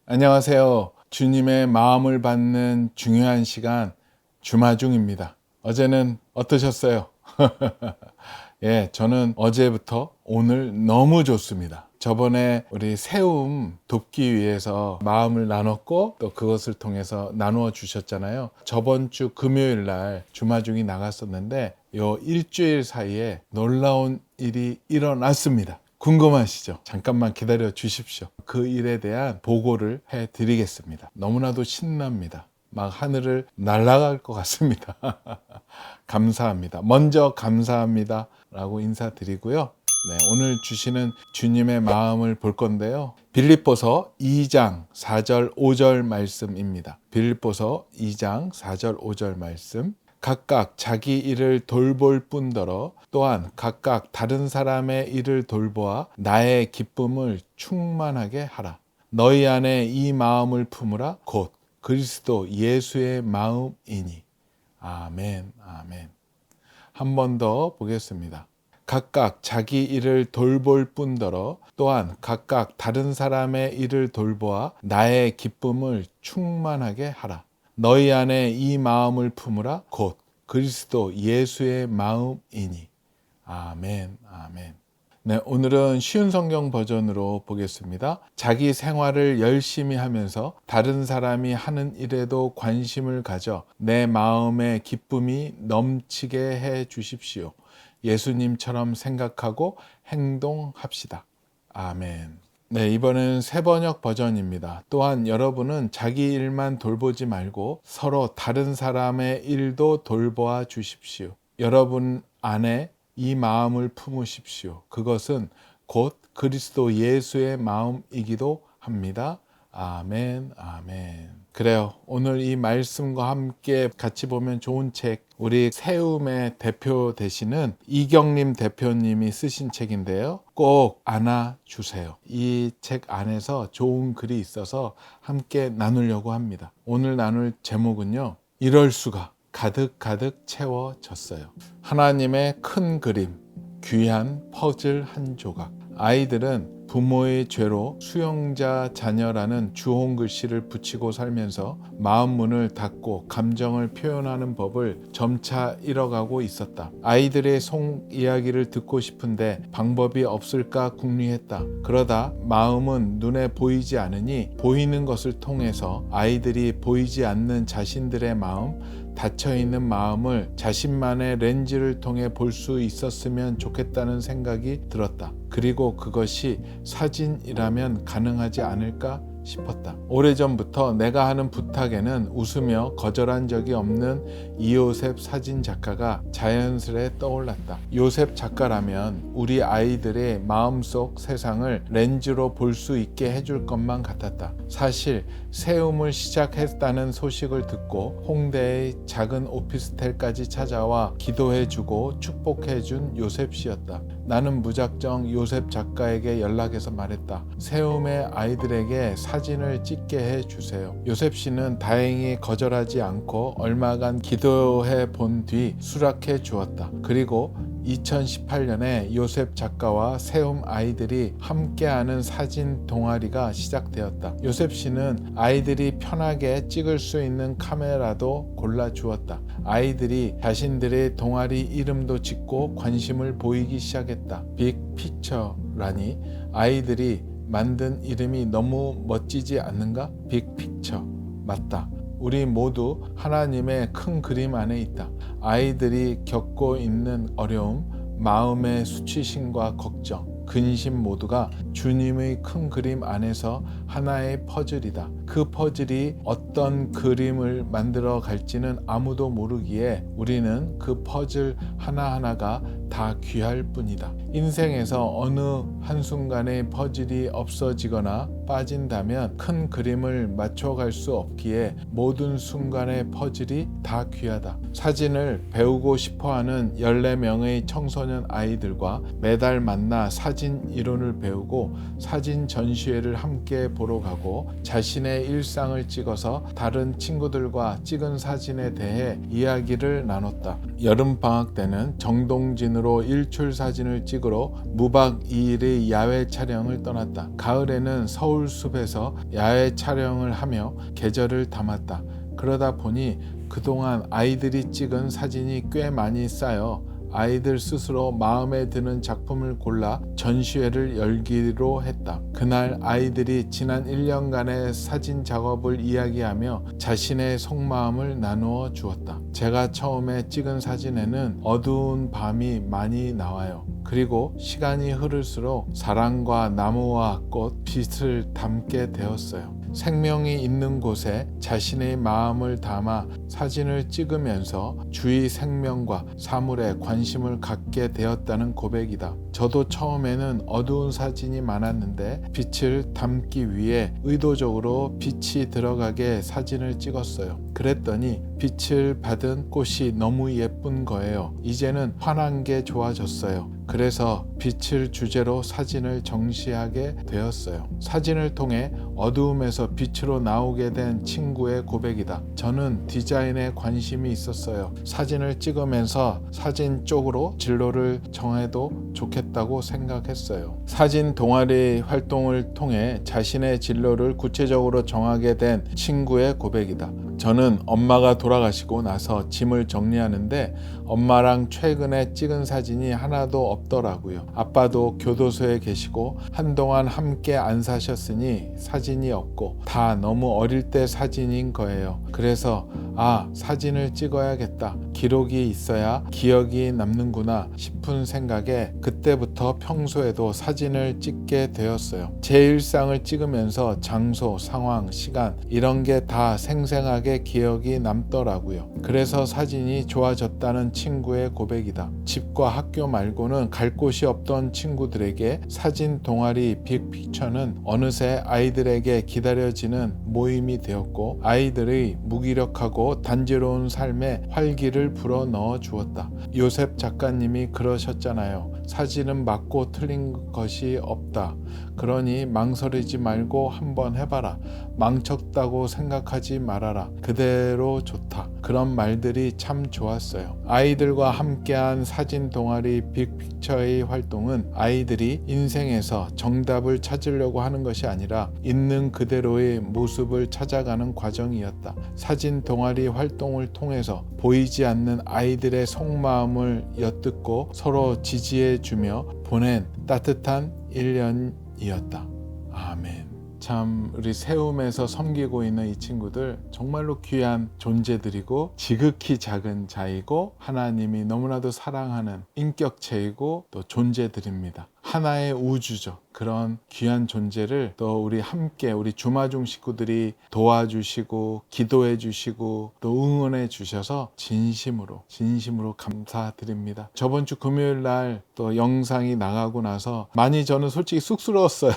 안녕하세요. 주님의 마음을 받는 중요한 시간 주마중입니다. 어제는 어떠셨어요? 예, 저는 어제부터 오늘 너무 좋습니다. 저번에 우리 세움 돕기 위해서 마음을 나눴고 또 그것을 통해서 나누어 주셨잖아요. 저번 주 금요일 날 주마중이 나갔었는데 요 일주일 사이에 놀라운 일이 일어났습니다. 궁금하시죠? 잠깐만 기다려 주십시오. 그 일에 대한 보고를 해 드리겠습니다. 너무나도 신납니다. 막 하늘을 날아갈 것 같습니다. 감사합니다. 먼저 감사합니다 라고 인사드리고요. 네, 오늘 주시는 주님의 마음을 볼 건데요. 빌립보서 2장 4절 5절 말씀입니다. 빌립보서 2장 4절 5절 말씀. 각각 자기 일을 돌볼 뿐더러 또한 각각 다른 사람의 일을 돌보아 나의 기쁨을 충만하게 하라. 너희 안에 이 마음을 품으라. 곧 그리스도 예수의 마음이니. 아멘, 아멘. 한 번 더 보겠습니다. 각각 자기 일을 돌볼 뿐더러 또한 각각 다른 사람의 일을 돌보아 나의 기쁨을 충만하게 하라. 너희 안에 이 마음을 품으라. 곧 그리스도 예수의 마음이니. 아멘, 아멘. 네, 오늘은 쉬운 성경 버전으로 보겠습니다. 자기 생활을 열심히 하면서 다른 사람이 하는 일에도 관심을 가져 내 마음의 기쁨이 넘치게 해 주십시오. 예수님처럼 생각하고 행동합시다. 아멘. 네, 이번엔 새번역 버전입니다. 또한 여러분은 자기 일만 돌보지 말고 서로 다른 사람의 일도 돌보아 주십시오. 여러분 안에 이 마음을 품으십시오. 그것은 곧 그리스도 예수의 마음이기도 합니다. 아멘, 아멘. 그래요. 오늘 이 말씀과 함께 같이 보면 좋은 책, 우리 세움의 대표 되시는 이경림 대표님이 쓰신 책인데요. 꼭 안아주세요. 이 책 안에서 좋은 글이 있어서 함께 나누려고 합니다. 오늘 나눌 제목은요. 이럴 수가 가득가득 채워졌어요. 하나님의 큰 그림, 귀한 퍼즐 한 조각. 아이들은 부모의 죄로 수용자 자녀라는 주홍 글씨를 붙이고 살면서 마음 문을 닫고 감정을 표현하는 법을 점차 잃어가고 있었다. 아이들의 속 이야기를 듣고 싶은데 방법이 없을까 궁리했다. 그러다 마음은 눈에 보이지 않으니 보이는 것을 통해서 아이들이 보이지 않는 자신들의 마음, 닫혀있는 마음을 자신만의 렌즈를 통해 볼 수 있었으면 좋겠다는 생각이 들었다. 그리고 그것이 사진이라면 가능하지 않을까 싶었다. 오래전부터 내가 하는 부탁에는 웃으며 거절한 적이 없는 이요셉 사진 작가가 자연스레 떠올랐다. 요셉 작가라면 우리 아이들의 마음속 세상을 렌즈로 볼 수 있게 해줄 것만 같았다. 사실 세움을 시작했다는 소식을 듣고 홍대의 작은 오피스텔까지 찾아와 기도해주고 축복해준 요셉 씨였다. 나는 무작정 요셉 작가에게 연락해서 말했다. 세움의 아이들에게 사진을 찍게 해주세요. 요셉 씨는 다행히 거절하지 않고 얼마간 기도해 본 뒤 수락해 주었다. 그리고 2018년에 요셉 작가와 세움 아이들이 함께하는 사진 동아리가 시작되었다. 요셉 씨는 아이들이 편하게 찍을 수 있는 카메라도 골라주었다. 아이들이 자신들의 동아리 이름도 짓고 관심을 보이기 시작했다. 빅피처라니 아이들이 만든 이름이 너무 멋지지 않는가? 빅피처. 맞다. 우리 모두 하나님의 큰 그림 안에 있다. 아이들이 겪고 있는 어려움, 마음의 수치심과 걱정, 근심 모두가 주님의 큰 그림 안에서 하나의 퍼즐이다. 그 퍼즐이 어떤 그림을 만들어 갈지는 아무도 모르기에 우리는 그 퍼즐 하나하나가 다 귀할 뿐이다. 인생에서 어느 한순간에 퍼즐이 없어지거나 빠진다면 큰 그림을 맞춰갈 수 없기에 모든 순간의 퍼즐이 다 귀하다. 사진을 배우고 싶어하는 14명의 청소년 아이들과 매달 만나 사진 이론을 배우고 사진 전시회를 함께 보러 가고 자신의 일상을 찍어서 다른 친구들과 찍은 사진에 대해 이야기를 나눴다. 여름방학 때는 정동진 디자인으로 일출 사진을 찍으러 무박 2일의 야외 촬영을 떠났다. 가을에는 서울 숲에서 야외 촬영을 하며 계절을 담았다. 그러다 보니 그동안 아이들이 찍은 사진이 꽤 많이 쌓여 아이들 스스로 마음에 드는 작품을 골라 전시회를 열기로 했다. 그날 아이들이 지난 1년간의 사진 작업을 이야기하며 자신의 속마음을 나누어 주었다. 제가 처음에 찍은 사진에는 어두운 밤이 많이 나와요. 그리고 시간이 흐를수록 사랑과 나무와 꽃, 빛을 담게 되었어요. 생명이 있는 곳에 자신의 마음을 담아 사진을 찍으면서 주위 생명과 사물에 관심을 갖게 되었다는 고백이다. 저도 처음에는 어두운 사진이 많았는데 빛을 담기 위해 의도적으로 빛이 들어가게 사진을 찍었어요. 그랬더니 빛을 받은 꽃이 너무 예쁜 거예요. 이제는 환한 게 좋아졌어요. 그래서 빛을 주제로 사진을 정시하게 되었어요. 사진을 통해 어두움에서 빛으로 나오게 된 친구의 고백이다. 저는 디자인에 관심이 있었어요. 사진을 찍으면서 사진 쪽으로 진로를 정해도 좋겠다고 생각했어요. 사진 동아리 활동을 통해 자신의 진로를 구체적으로 정하게 된 친구의 고백이다. 저는 엄마가 돌아가시고 나서 짐을 정리하는데 엄마랑 최근에 찍은 사진이 하나도 없더라고요. 아빠도 교도소에 계시고 한동안 함께 안 사셨으니 사진이 없고 다 너무 어릴 때 사진인 거예요. 그래서 사진을 찍어야겠다. 기록이 있어야 기억이 남는구나 싶은 생각에 그때부터 평소에도 사진을 찍게 되었어요. 제 일상을 찍으면서 장소, 상황, 시간 이런 게 다 생생하게 기억이 남더라고요. 그래서 사진이 좋아졌다는 친구의 고백이다. 집과 학교 말고는 갈 곳이 없던 친구들에게 사진 동아리 빅픽처는 어느새 아이들에게 기다려지는 모임이 되었고 아이들의 무기력하고 단조로운 삶에 활기를 불어넣어 주었다. 요셉 작가님이 그러셨잖아요. 사진은 맞고 틀린 것이 없다. 그러니 망설이지 말고 한번 해봐라. 망쳤다고 생각하지 말아라. 그대로 좋다. 그런 말들이 참 좋았어요. 아이들과 함께한 사진 동아리 빅픽처의 활동은 아이들이 인생에서 정답을 찾으려고 하는 것이 아니라 있는 그대로의 모습을 찾아가는 과정이었다. 사진 동아리 활동을 통해서 보이지 않는 아이들의 속마음을 엿듣고 서로 지지해주며 보낸 따뜻한 1년이었다. 아멘. 참 우리 세움에서 섬기고 있는 이 친구들 정말로 귀한 존재들이고 지극히 작은 자이고 하나님이 너무나도 사랑하는 인격체이고 또 존재들입니다. 하나의 우주죠. 그런 귀한 존재를 또 우리 함께 우리 주마중 식구들이 도와주시고 기도해 주시고 또 응원해 주셔서 진심으로 감사드립니다. 저번 주 금요일 날 또 영상이 나가고 나서 많이 저는 솔직히 쑥스러웠어요.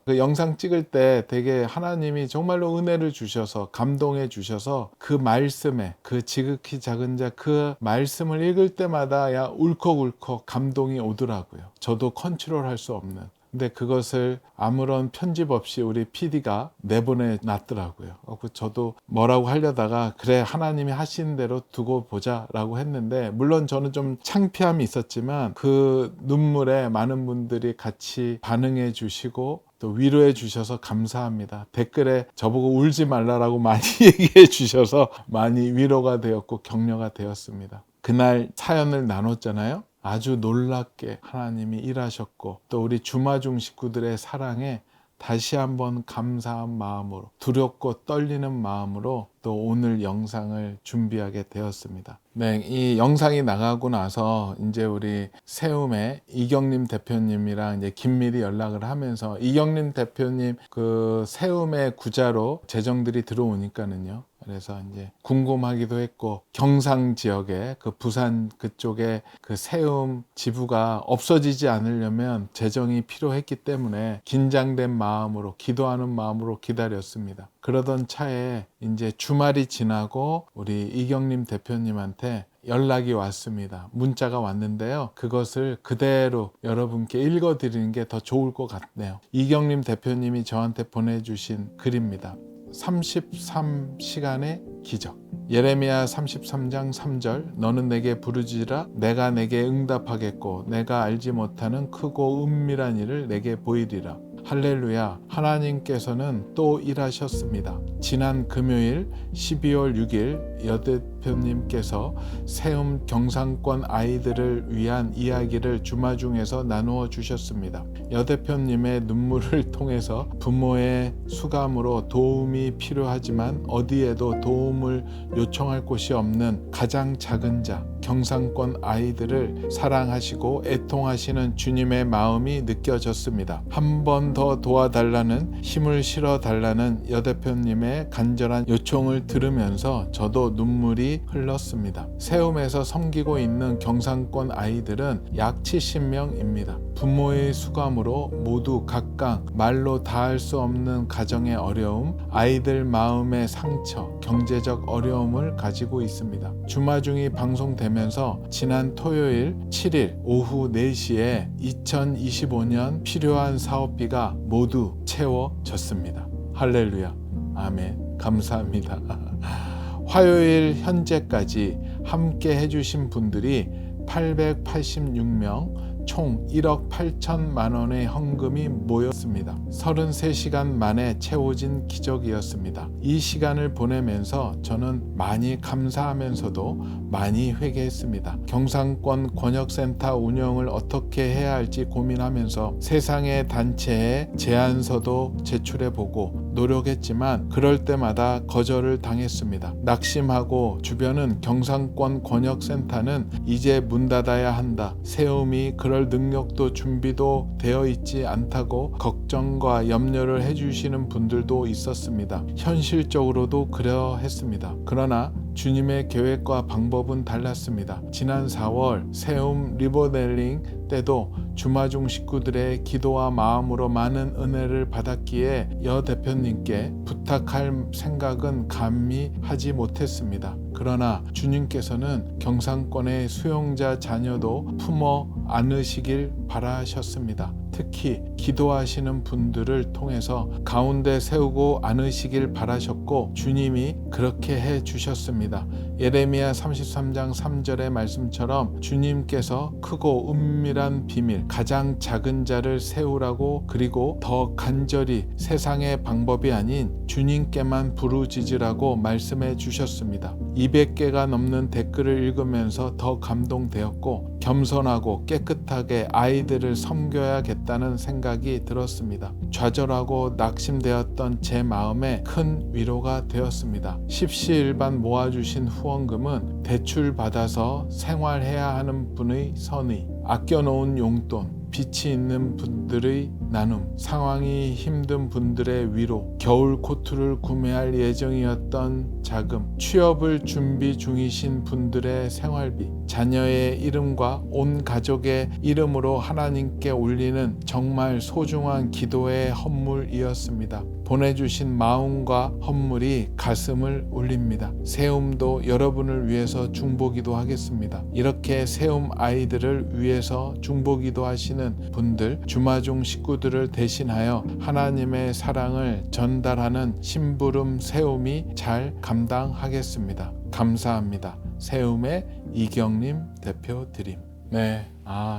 그 영상 찍을 때 되게 하나님이 정말로 은혜를 주셔서 감동해 주셔서 그 말씀에 그 지극히 작은 자 그 말씀을 읽을 때마다 울컥울컥 감동이 오더라고요. 저도 컨트롤할 수 없는. 근데 그것을 아무런 편집 없이 우리 PD가 내보내 놨더라고요. 저도 뭐라고 하려다가 그래 하나님이 하시는 대로 두고 보자 라고 했는데 물론 저는 좀 창피함이 있었지만 그 눈물에 많은 분들이 같이 반응해 주시고 또 위로해 주셔서 감사합니다. 댓글에 저보고 울지 말라라고 많이 얘기해 주셔서 많이 위로가 되었고 격려가 되었습니다. 그날 사연을 나눴잖아요. 아주 놀랍게 하나님이 일하셨고 또 우리 주마중 식구들의 사랑에 다시 한번 감사한 마음으로 두렵고 떨리는 마음으로 또 오늘 영상을 준비하게 되었습니다. 네, 이 영상이 나가고 나서 이제 우리 세움의 이경림 대표님이랑 이제 긴밀히 연락을 하면서 이경림 대표님 그 세움의 구자로 재정들이 들어오니까는요. 그래서 이제 궁금하기도 했고 경상 지역에 그 부산 그쪽에 그 세움 지부가 없어지지 않으려면 재정이 필요했기 때문에 긴장된 마음으로 기도하는 마음으로 기다렸습니다. 그러던 차에 이제 주말이 지나고 우리 이경림 대표님한테 연락이 왔습니다. 문자가 왔는데요. 그것을 그대로 여러분께 읽어드리는 게 더 좋을 것 같네요. 이경림 대표님이 저한테 보내주신 글입니다. 33시간의 기적. 예레미야 33장 3절 너는 내게 부르짖으라 내가 내게 응답하겠고 내가 알지 못하는 크고 은밀한 일을 내게 보이리라. 할렐루야. 하나님께서는 또 일하셨습니다. 지난 금요일 12월 6일 여 대표님께서 세움 경상권 아이들을 위한 이야기를 주마중에서 나누어 주셨습니다. 여 대표님의 눈물을 통해서 부모의 수감으로 도움이 필요하지만 어디에도 도움을 요청할 곳이 없는 가장 작은 자 경상권 아이들을 사랑하시고 애통하시는 주님의 마음이 느껴졌습니다. 한 번 더 도와달라는 힘을 실어달라는 여 대표님의 간절한 요청을 들으면서 저도 눈물이 흘렀습니다. 세움에서 섬기고 있는 경상권 아이들은 약 70명입니다. 부모의 수감으로 모두 각각 말로 다할 수 없는 가정의 어려움, 아이들 마음의 상처, 경제적 어려움을 가지고 있습니다. 주마중이 방송되면서 지난 토요일 7일 오후 4시에 2025년 필요한 사업비가 모두 채워졌습니다. 할렐루야. 아멘. 감사합니다. 화요일 현재까지 함께 해주신 분들이 886명, 총 1억 8천만 원의 헌금이 모였습니다. 33시간 만에 채워진 기적이었습니다. 이 시간을 보내면서 저는 많이 감사하면서도 많이 회개했습니다. 경상권 권역센터 운영을 어떻게 해야 할지 고민하면서 세상의 단체에 제안서도 제출해보고 노력했지만 그럴 때마다 거절을 당했습니다. 낙심하고 주변은 경상권 권역센터는 이제 문 닫아야 한다. 세움이 그럴 능력도 준비도 되어 있지 않다고 걱정과 염려를 해주시는 분들도 있었습니다. 현실적으로도 그러했습니다. 그러나 주님의 계획과 방법은 달랐습니다. 지난 4월 세움 리모델링 때도 주마중 식구들의 기도와 마음으로 많은 은혜를 받았기에 여 대표님께 부탁할 생각은 감히 하지 못했습니다. 그러나 주님께서는 경상권의 수용자 자녀도 품어 안으시길 바라셨습니다. 특히 기도하시는 분들을 통해서 가운데 세우고 안으시길 바라셨고 주님이 그렇게 해 주셨습니다. 예레미야 33장 3절의 말씀처럼 주님께서 크고 은밀한 비밀, 가장 작은 자를 세우라고 그리고 더 간절히 세상의 방법이 아닌 주님께만 부르짖으라고 말씀해 주셨습니다. 200개가 넘는 댓글을 읽으면서 더 감동되었고 겸손하고 깨끗하게 아이들을 섬겨야겠다는 생각이 들었습니다. 좌절하고 낙심되었던 제 마음에 큰 위로가 되었습니다. 십시일반 모아주신 후원금은 대출 받아서 생활해야 하는 분의 선의, 아껴놓은 용돈, 빛이 있는 분들의 나눔, 상황이 힘든 분들의 위로, 겨울 코트를 구매할 예정이었던 자금, 취업을 준비 중이신 분들의 생활비, 자녀의 이름과 온 가족의 이름으로 하나님께 올리는 정말 소중한 기도의 헌물이었습니다. 보내주신 마음과 헌물이 가슴을 울립니다. 세움도 여러분을 위해서 중보기도 하겠습니다. 이렇게 세움 아이들을 위해서 중보기도 하시는 분들, 주마중 식구들을 대신하여 하나님의 사랑을 전달하는 심부름 세움이 잘 감당하겠습니다. 감사합니다. 세움의 이경림 대표 드림. 네,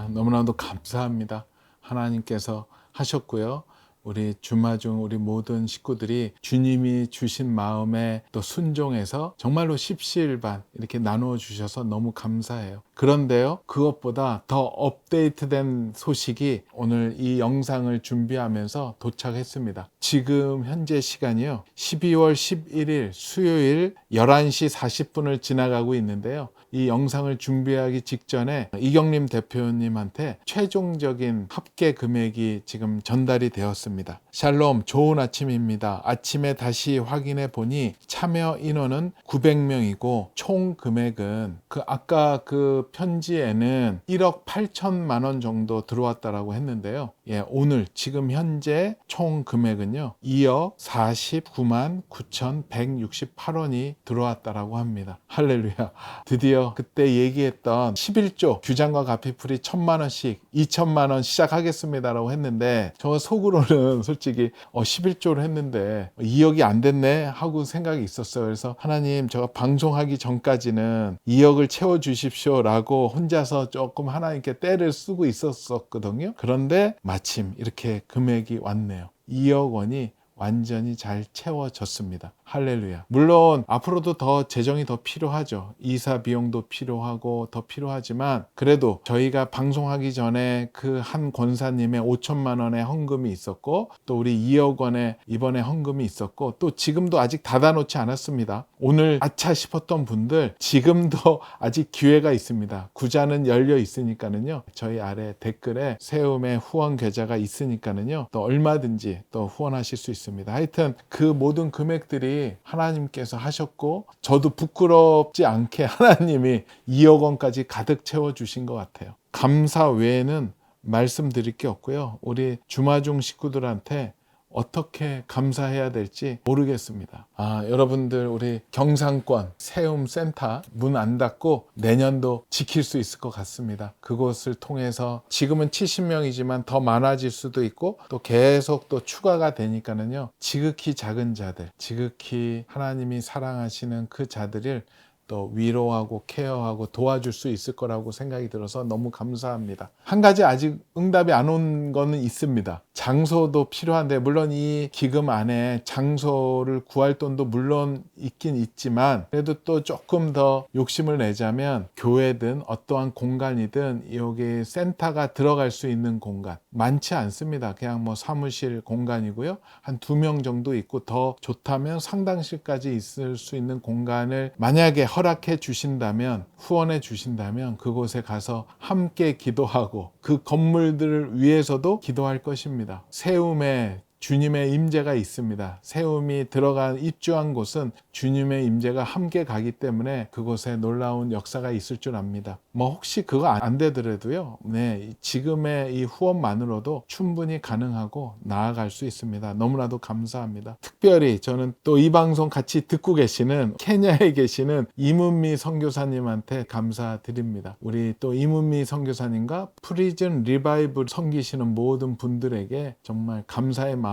너무나도 감사합니다. 하나님께서 하셨고요. 우리 주마중 우리 모든 식구들이 주님이 주신 마음에 또 순종해서 정말로 십시일반 이렇게 나누어 주셔서 너무 감사해요. 그런데요, 그것보다 더 업데이트된 소식이 오늘 이 영상을 준비하면서 도착했습니다. 지금 현재 시간이요 12월 11일 수요일 11시 40분을 지나가고 있는데요, 이 영상을 준비하기 직전에 이경림 대표님한테 최종적인 합계 금액이 지금 전달이 되었습니다. 샬롬, 좋은 아침입니다. 아침에 다시 확인해 보니 참여 인원은 900명이고 총 금액은 아까 그 편지에는 1억 8천만 원 정도 들어왔다라고 했는데요. 예, 오늘 지금 현재 총 금액은요 2억 49만 9,168원이 들어왔다라고 합니다. 할렐루야. 드디어 그때 얘기했던 11조 규장과 가피풀이 1,000만 원씩 2,000만 원 시작하겠습니다라고 했는데 저 속으로는 솔직히 11조를 했는데 2억이 안 됐네 하고 생각이 있었어요. 그래서 하나님, 제가 방송하기 전까지는 2억을 채워 주십시오라고 혼자서 조금 하나님께 떼를 쓰고 있었거든요. 그런데 마침 이렇게 금액이 왔네요. 2억 원이 완전히 잘 채워졌습니다. 할렐루야. 물론 앞으로도 더 재정이 더 필요하죠. 이사 비용도 필요하고 더 필요하지만 그래도 저희가 방송하기 전에 그 한 권사님의 5천만 원의 헌금이 있었고 또 우리 2억 원의 이번에 헌금이 있었고 또 지금도 아직 닫아놓지 않았습니다. 오늘 아차 싶었던 분들 지금도 아직 기회가 있습니다. 구자는 열려 있으니까는요. 저희 아래 댓글에 세움의 후원 계좌가 있으니까는요. 또 얼마든지 또 후원하실 수 있습니다. 하여튼 그 모든 금액들이 하나님께서 하셨고 저도 부끄럽지 않게 하나님이 2억 원까지 가득 채워주신 것 같아요. 감사 외에는 말씀드릴 게 없고요. 우리 주마중 식구들한테 어떻게 감사해야 될지 모르겠습니다. 여러분들 우리 경상권 세움센터 문 안 닫고 내년도 지킬 수 있을 것 같습니다. 그곳을 통해서 지금은 70명이지만 더 많아질 수도 있고 또 계속 또 추가가 되니까는요. 지극히 작은 자들, 지극히 하나님이 사랑하시는 그 자들을 또 위로하고 케어하고 도와줄 수 있을 거라고 생각이 들어서 너무 감사합니다. 한 가지 아직 응답이 안 온 거는 있습니다. 장소도 필요한데 물론 이 기금 안에 장소를 구할 돈도 물론 있긴 있지만 그래도 또 조금 더 욕심을 내자면 교회든 어떠한 공간이든 여기 센터가 들어갈 수 있는 공간 많지 않습니다. 그냥 뭐 사무실 공간이고요. 한 2명 정도 있고 더 좋다면 상당실까지 있을 수 있는 공간을 만약에 허락해 주신다면 후원해 주신다면 그곳에 가서 함께 기도하고 그 건물들을 위해서도 기도할 것입니다. 세움에 주님의 임재가 있습니다. 세움이 들어간 입주한 곳은 주님의 임재가 함께 가기 때문에 그곳에 놀라운 역사가 있을 줄 압니다. 뭐 혹시 그거 안 되더라도요. 네, 지금의 이 후원만으로도 충분히 가능하고 나아갈 수 있습니다. 너무나도 감사합니다. 특별히 저는 또 이 방송 같이 듣고 계시는 케냐에 계시는 이문미 선교사님한테 감사드립니다. 우리 또 이문미 선교사님과 프리즌 리바이블 섬기시는 모든 분들에게 정말 감사의 마음을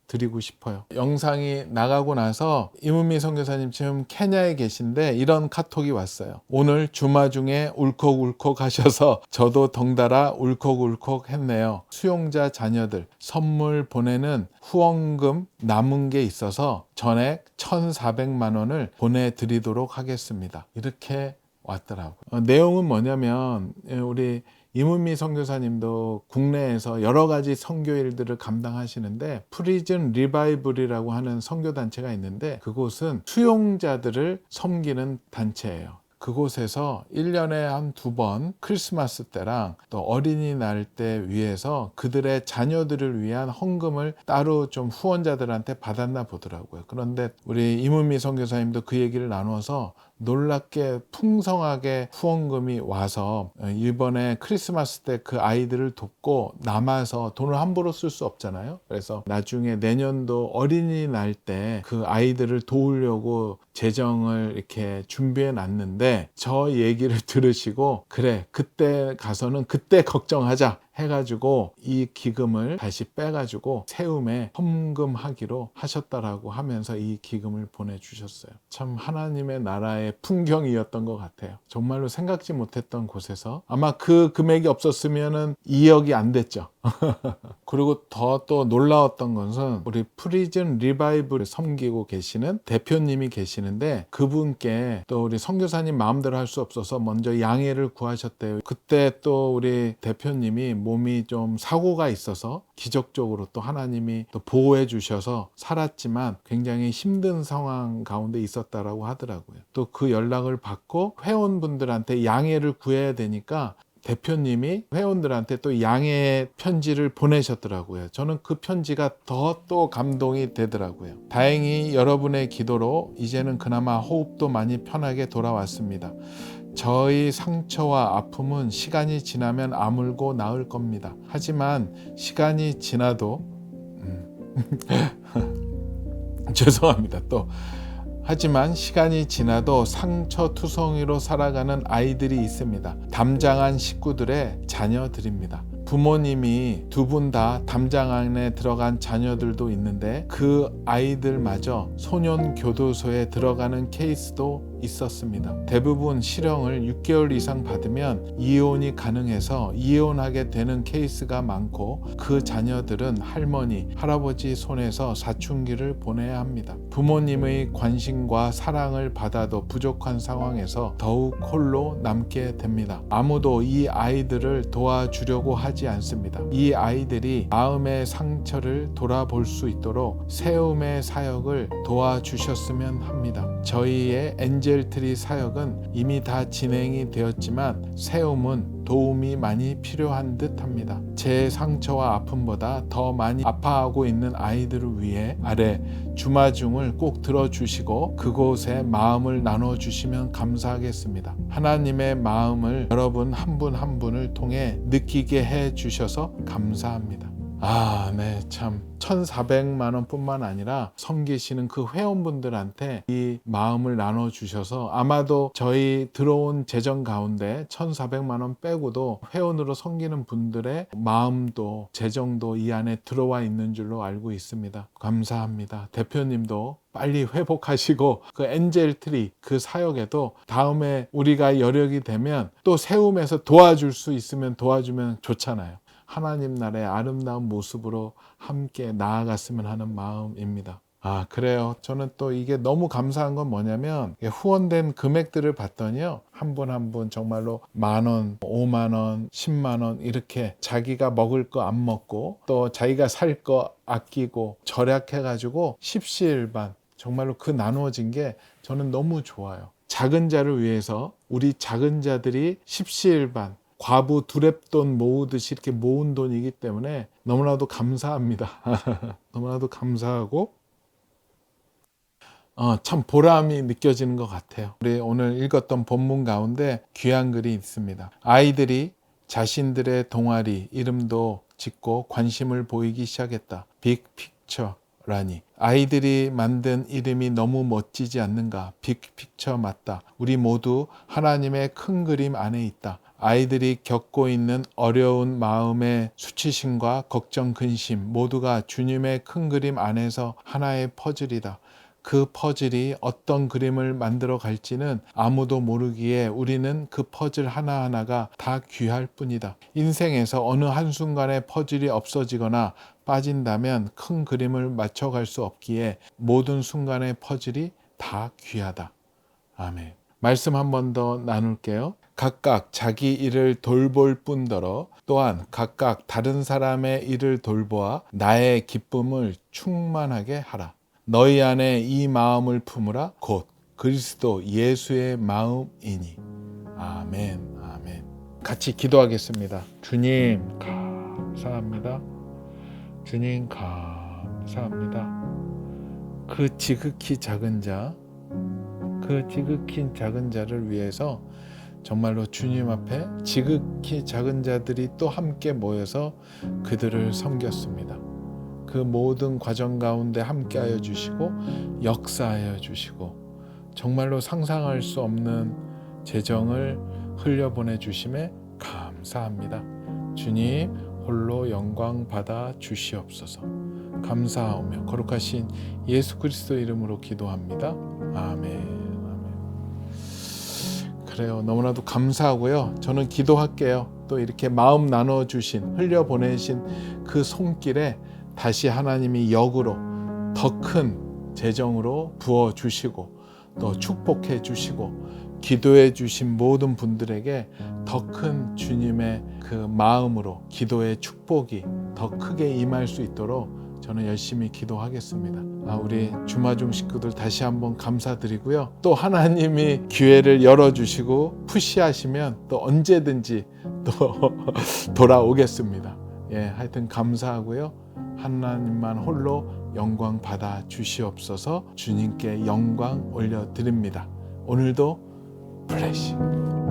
드리고 싶어요. 영상이 나가고 나서 이문미 선교사님 지금 케냐에 계신데 이런 카톡이 왔어요. 오늘 주마 중에 울컥울컥 하셔서 저도 덩달아 울컥울컥 했네요. 수용자 자녀들 선물 보내는 후원금 남은 게 있어서 전액 1,400만 원을 보내드리도록 하겠습니다. 이렇게 왔더라고요. 내용은 뭐냐면 우리 이문미 선교사님도 국내에서 여러 가지 선교 일들을 감당하시는데 프리즌 리바이블이라고 하는 선교단체가 있는데 그곳은 수용자들을 섬기는 단체예요. 그곳에서 1년에 한 2번 크리스마스 때랑 또 어린이날 때 위해서 그들의 자녀들을 위한 헌금을 따로 좀 후원자들한테 받았나 보더라고요. 그런데 우리 이문미 선교사님도 그 얘기를 나눠서 놀랍게 풍성하게 후원금이 와서 이번에 크리스마스 때 그 아이들을 돕고 남아서 돈을 함부로 쓸 수 없잖아요. 그래서 나중에 내년도 어린이날 때 그 아이들을 도우려고 재정을 이렇게 준비해 놨는데 저 얘기를 들으시고 그래 그때 가서는 그때 걱정하자 해가지고 이 기금을 다시 빼가지고 세움에 헌금하기로 하셨다라고 하면서 이 기금을 보내주셨어요. 참 하나님의 나라의 풍경이었던 것 같아요. 정말로 생각지 못했던 곳에서 아마 그 금액이 없었으면은 2억이 안 됐죠. 그리고 더 또 놀라웠던 것은 우리 프리즌 리바이블을 섬기고 계시는 대표님이 계시는데 그분께 또 우리 선교사님 마음대로 할 수 없어서 먼저 양해를 구하셨대요. 그때 또 우리 대표님이 몸이 좀 사고가 있어서 기적적으로 또 하나님이 또 보호해 주셔서 살았지만 굉장히 힘든 상황 가운데 있었다라고 하더라고요. 또 그 연락을 받고 회원분들한테 양해를 구해야 되니까 대표님이 회원들한테 또 양해 편지를 보내셨더라고요. 저는 그 편지가 더 또 감동이 되더라고요. 다행히 여러분의 기도로 이제는 그나마 호흡도 많이 편하게 돌아왔습니다. 저희 상처와 아픔은 시간이 지나면 아물고 나을 겁니다. 하지만 시간이 지나도 죄송합니다. 하지만 시간이 지나도 상처투성이로 살아가는 아이들이 있습니다. 담장한 식구들의 자녀들입니다. 부모님이 두 분 다 담장 안에 들어간 자녀들도 있는데 그 아이들마저 소년교도소에 들어가는 케이스도 있었습니다. 대부분 실형을 6개월 이상 받으면 이혼이 가능해서 이혼하게 되는 케이스가 많고 그 자녀들은 할머니, 할아버지 손에서 사춘기를 보내야 합니다. 부모님의 관심과 사랑을 받아도 부족한 상황에서 더욱 홀로 남게 됩니다. 아무도 이 아이들을 도와주려고 하지 않습니다. 이 아이들이 마음의 상처를 돌아볼 수 있도록 세움의 사역을 도와주셨으면 합니다. 저희의 엔젤트리 사역은 이미 다 진행이 되었지만 세움은 도움이 많이 필요한 듯 합니다. 제 상처와 아픔보다 더 많이 아파하고 있는 아이들을 위해 아래 주마중을 꼭 들어주시고 그곳에 마음을 나눠주시면 감사하겠습니다. 하나님의 마음을 여러분 한 분 한 분을 통해 느끼게 해주셔서 감사합니다. 네, 참 1,400만 원뿐만 아니라 섬기시는 그 회원분들한테 이 마음을 나눠주셔서 아마도 저희 들어온 재정 가운데 1,400만 원 빼고도 회원으로 섬기는 분들의 마음도 재정도 이 안에 들어와 있는 줄로 알고 있습니다. 감사합니다. 대표님도 빨리 회복하시고 그 엔젤트리 그 사역에도 다음에 우리가 여력이 되면 또 세움에서 도와줄 수 있으면 도와주면 좋잖아요. 하나님 나라의 아름다운 모습으로 함께 나아갔으면 하는 마음입니다. 그래요. 저는 또 이게 너무 감사한 건 뭐냐면 후원된 금액들을 봤더니요. 한 분 한 분 정말로 10,000원, 50,000원, 100,000원 이렇게 자기가 먹을 거 안 먹고 또 자기가 살 거 아끼고 절약해가지고 십시일반 정말로 그 나누어진 게 저는 너무 좋아요. 작은 자를 위해서 우리 작은 자들이 십시일반 과부 두랩돈 모으듯이 이렇게 모은 돈이기 때문에 너무나도 감사합니다. 너무나도 감사하고 참 보람이 느껴지는 것 같아요. 우리 오늘 읽었던 본문 가운데 귀한 글이 있습니다. 아이들이 자신들의 동아리 이름도 짓고 관심을 보이기 시작했다. 빅픽처라니. 아이들이 만든 이름이 너무 멋지지 않는가? 빅픽처 맞다. 우리 모두 하나님의 큰 그림 안에 있다. 아이들이 겪고 있는 어려운 마음의 수치심과 걱정, 근심 모두가 주님의 큰 그림 안에서 하나의 퍼즐이다. 그 퍼즐이 어떤 그림을 만들어 갈지는 아무도 모르기에 우리는 그 퍼즐 하나하나가 다 귀할 뿐이다. 인생에서 어느 한순간에 퍼즐이 없어지거나 빠진다면 큰 그림을 맞춰갈 수 없기에 모든 순간의 퍼즐이 다 귀하다. 아멘. 말씀 한 번 더 나눌게요. 각각 자기 일을 돌볼 뿐더러 또한 각각 다른 사람의 일을 돌보아 나의 기쁨을 충만하게 하라. 너희 안에 이 마음을 품으라. 곧 그리스도 예수의 마음이니. 아멘. 아멘. 같이 기도하겠습니다. 주님 감사합니다. 주님 감사합니다. 그 지극히 작은 자, 그 지극히 작은 자를 위해서 정말로 주님 앞에 지극히 작은 자들이 또 함께 모여서 그들을 섬겼습니다. 그 모든 과정 가운데 함께하여 주시고 역사하여 주시고 정말로 상상할 수 없는 재정을 흘려보내 주심에 감사합니다. 주님 홀로 영광 받아 주시옵소서. 감사하오며 거룩하신 예수 그리스도 이름으로 기도합니다. 아멘. 그래요. 너무나도 감사하고요. 저는 기도할게요. 또 이렇게 마음 나눠주신, 흘려보내신 그 손길에 다시 하나님이 역으로 더 큰 재정으로 부어주시고 또 축복해 주시고 기도해 주신 모든 분들에게 더 큰 주님의 그 마음으로 기도의 축복이 더 크게 임할 수 있도록 저는 열심히 기도하겠습니다. 우리 주마중 식구들 다시 한번 감사드리고요. 또 하나님이 기회를 열어주시고 푸시하시면 또 언제든지 또 돌아오겠습니다. 하여튼 감사하고요. 하나님만 홀로 영광 받아 주시옵소서. 주님께 영광 올려드립니다. 오늘도 블레싱.